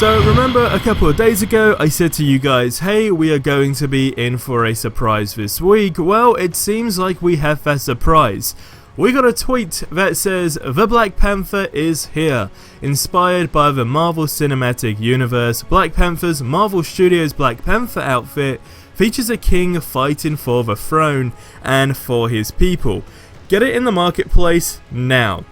So remember a couple of days ago I said to you guys, hey, we are going to be in for a surprise this week. Well, it seems like we have that surprise. We got a tweet that says, the Black Panther is here. Inspired by the Marvel Cinematic Universe, Black Panther's Marvel Studios Black Panther outfit features a king fighting for the throne and for his people. Get it in the marketplace now.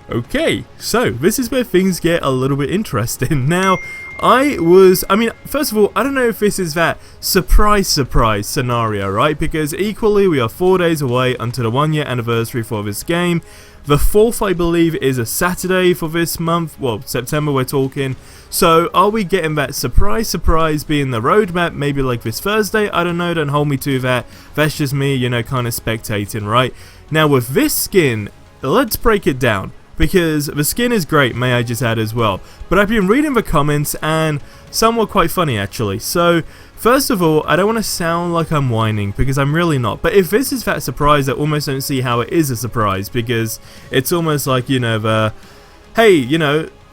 Okay, so this is where things get a little bit interesting. Now, first of all, I don't know if this is that surprise scenario, right? Because equally, we are 4 days away until the 1 year anniversary for this game. The 4th, I believe, is a Saturday for this month. Well, September we're talking. So, are we getting that surprise being the roadmap? Maybe like this Thursday? I don't know, don't hold me to that. That's just me, kind of spectating, right? Now, with this skin, let's break it down. Because the skin is great, may I just add as well. But I've been reading the comments and some were quite funny actually. So, first of all, I don't want to sound like I'm whining because I'm really not. But if this is that surprise, I almost don't see how it is a surprise. Because it's almost like, hey,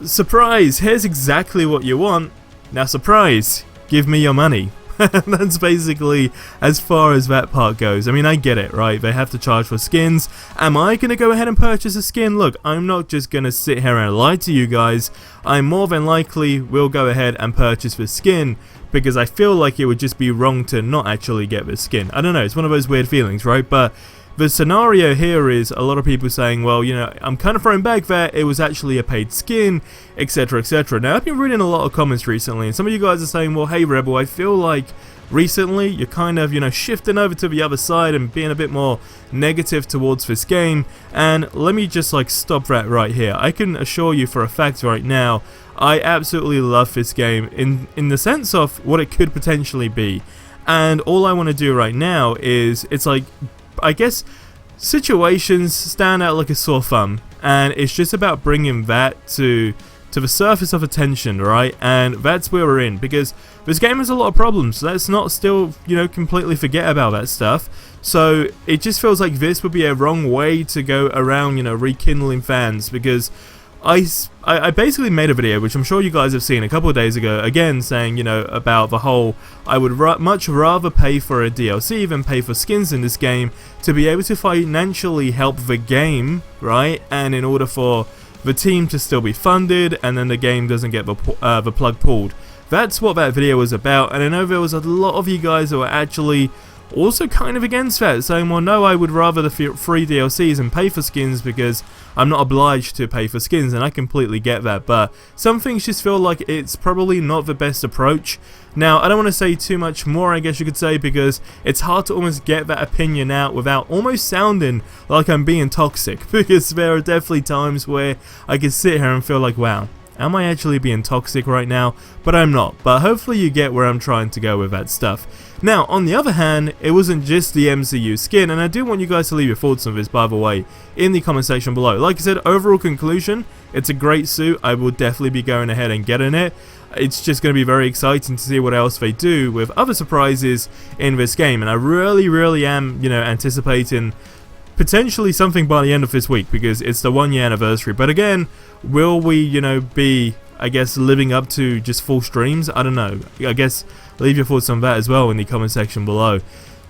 surprise, here's exactly what you want. Now surprise, give me your money. That's basically as far as that part goes. I mean, I get it, right? They have to charge for skins. Am I going to go ahead and purchase a skin? Look, I'm not just going to sit here and lie to you guys. I more than likely will go ahead and purchase the skin because I feel like it would just be wrong to not actually get the skin. I don't know, it's one of those weird feelings, right? But the scenario here is a lot of people saying, well, I'm kind of throwing back that it was actually a paid skin, etc, etc. Now, I've been reading a lot of comments recently, and some of you guys are saying, well, hey, Rebel, I feel like recently you're kind of, shifting over to the other side and being a bit more negative towards this game. And let me just, stop that right here. I can assure you for a fact right now, I absolutely love this game in the sense of what it could potentially be. And all I want to do right now is, I guess situations stand out like a sore thumb, and it's just about bringing that to the surface of attention, right? And that's where we're in, because this game has a lot of problems. Let's not still, completely forget about that stuff. So it just feels like this would be a wrong way to go around, rekindling fans, because I basically made a video, which I'm sure you guys have seen a couple of days ago, again saying, about the whole, I would much rather pay for a DLC than pay for skins in this game to be able to financially help the game, right? And in order for the team to still be funded, and then the game doesn't get the plug pulled. That's what that video was about, and I know there was a lot of you guys that were actually also kind of against that, saying, well, no, I would rather the free DLCs and pay for skins because I'm not obliged to pay for skins, and I completely get that, but some things just feel like it's probably not the best approach. Now, I don't want to say too much more, I guess you could say, because it's hard to almost get that opinion out without almost sounding like I'm being toxic, because there are definitely times where I can sit here and feel like, wow, am I actually being toxic right now? But I'm not. But hopefully you get where I'm trying to go with that stuff. Now, on the other hand, it wasn't just the MCU skin, and I do want you guys to leave your thoughts on this, by the way, in the comment section below. Like I said, overall conclusion, it's a great suit. I will definitely be going ahead and getting it. It's just going to be very exciting to see what else they do with other surprises in this game, and I really am, anticipating potentially something by the end of this week, because it's the 1 year anniversary. But again, will we, be, I guess, living up to just full streams? I don't know. I guess leave your thoughts on that as well in the comment section below.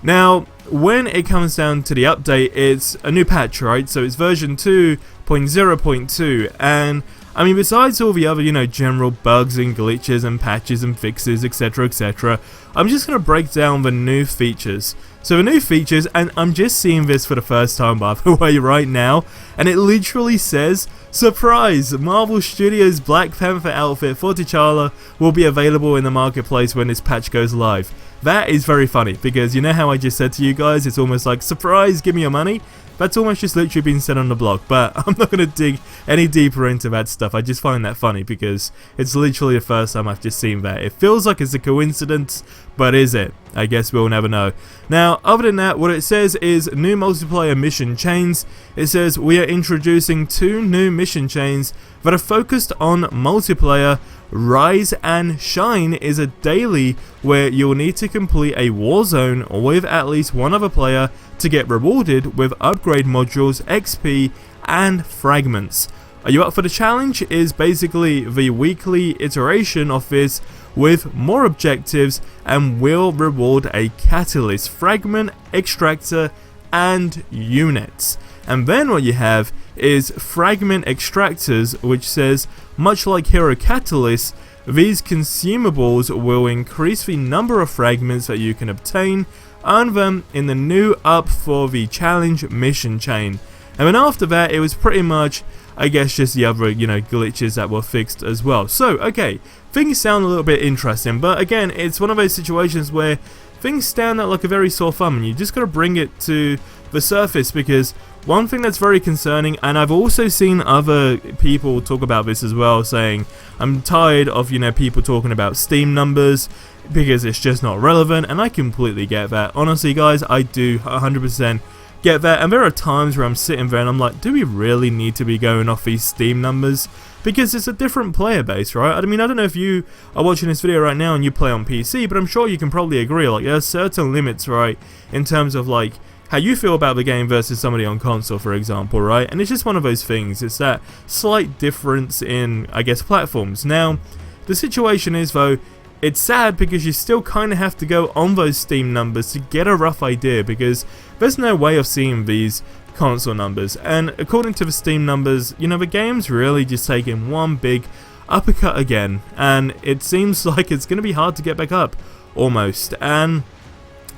Now, when it comes down to the update, it's a new patch, right? So it's version 2.0.2, and I mean, besides all the other, general bugs and glitches and patches and fixes, etc, etc, I'm just going to break down the new features. So the new features, and I'm just seeing this for the first time, by the way, right now, and it literally says, surprise! Marvel Studios Black Panther outfit for T'Challa will be available in the marketplace when this patch goes live. That is very funny, because you know how I just said to you guys, it's almost like, surprise, give me your money? That's almost just literally been said on the blog, but I'm not going to dig any deeper into that stuff. I just find that funny because it's literally the first time I've just seen that. It feels like it's a coincidence, but is it? I guess we'll never know. Now, other than that, what it says is new multiplayer mission chains. It says we are introducing 2 new mission chains that are focused on multiplayer. Rise and Shine is a daily where you'll need to complete a war zone with at least one other player to get rewarded with upgrade modules, XP, and fragments. Are you up for the challenge? Is basically the weekly iteration of this with more objectives and will reward a catalyst, fragment, extractor, and units. And then what you have is fragment extractors, which says, much like hero catalysts, these consumables will increase the number of fragments that you can obtain, earn them in the new up for the challenge mission chain. And then after that, it was pretty much, I guess, just the other, glitches that were fixed as well. So, okay, things sound a little bit interesting, but again, it's one of those situations where things stand out like a very sore thumb, and you just gotta bring it to the surface, because one thing that's very concerning, and I've also seen other people talk about this as well, saying, I'm tired of, people talking about Steam numbers, because it's just not relevant, and I completely get that. Honestly, guys, I do 100% get that, and there are times where I'm sitting there and I'm like, do we really need to be going off these Steam numbers? Because it's a different player base, right? I mean, I don't know if you are watching this video right now and you play on PC, but I'm sure you can probably agree, like, there are certain limits, right, in terms of, like, how you feel about the game versus somebody on console, for example, right? And it's just one of those things. It's that slight difference in, I guess, platforms. Now, the situation is, though, it's sad because you still kind of have to go on those Steam numbers to get a rough idea, because there's no way of seeing these console numbers. And according to the Steam numbers, the game's really just taking one big uppercut again, and it seems like it's going to be hard to get back up, almost. And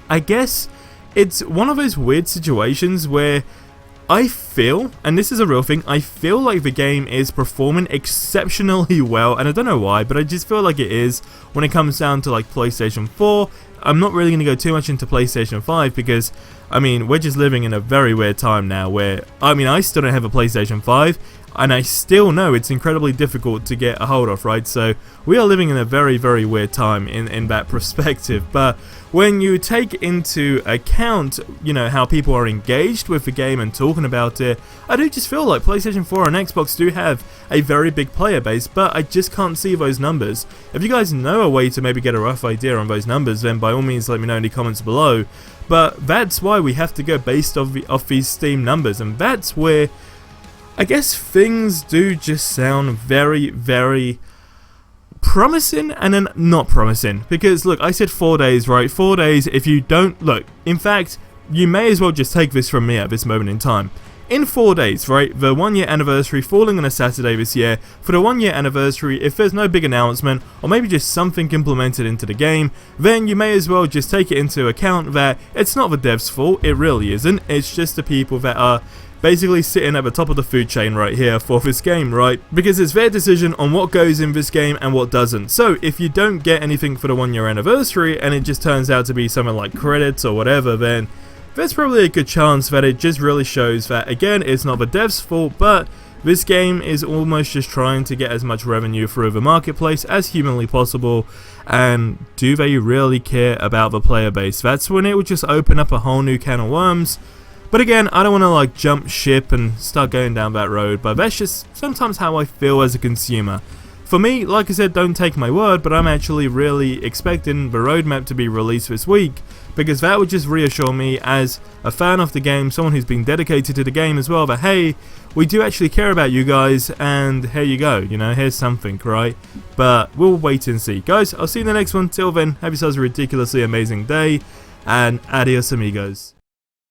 I guess it's one of those weird situations where I feel, and this is a real thing, I feel like the game is performing exceptionally well, and I don't know why, but I just feel like it is when it comes down to, like, PlayStation 4. I'm not really going to go too much into PlayStation 5 because, I mean, we're just living in a very weird time now where, I mean, I still don't have a PlayStation 5, and I still know it's incredibly difficult to get a hold of, right? So we are living in a very, very weird time in that perspective. But when you take into account, how people are engaged with the game and talking about it, I do just feel like PlayStation 4 and Xbox do have a very big player base, but I just can't see those numbers. If you guys know a way to maybe get a rough idea on those numbers, then by all means let me know in the comments below. But that's why we have to go based off these Steam numbers, and that's where I guess things do just sound very, very promising and then not promising. Because look, I said 4 days, right? 4 days. If you don't look, in fact, you may as well just take this from me at this moment in time. In 4 days, right, the 1 year anniversary falling on a Saturday this year, for the 1 year anniversary, if there's no big announcement, or maybe just something implemented into the game, then you may as well just take it into account that it's not the devs' fault, it really isn't, it's just the people that are basically sitting at the top of the food chain right here for this game, right? Because it's their decision on what goes in this game and what doesn't. So if you don't get anything for the 1 year anniversary and it just turns out to be something like credits or whatever, then there's probably a good chance that it just really shows that, again, it's not the devs' fault, but this game is almost just trying to get as much revenue through the marketplace as humanly possible. And do they really care about the player base? That's when it would just open up a whole new can of worms. But again, I don't want to like jump ship and start going down that road, but that's just sometimes how I feel as a consumer. For me, like I said, don't take my word, but I'm actually really expecting the roadmap to be released this week, because that would just reassure me as a fan of the game, someone who's been dedicated to the game as well, that hey, we do actually care about you guys, and here you go, here's something, right? But we'll wait and see. Guys, I'll see you in the next one. Till then, have yourselves a ridiculously amazing day, and adios amigos.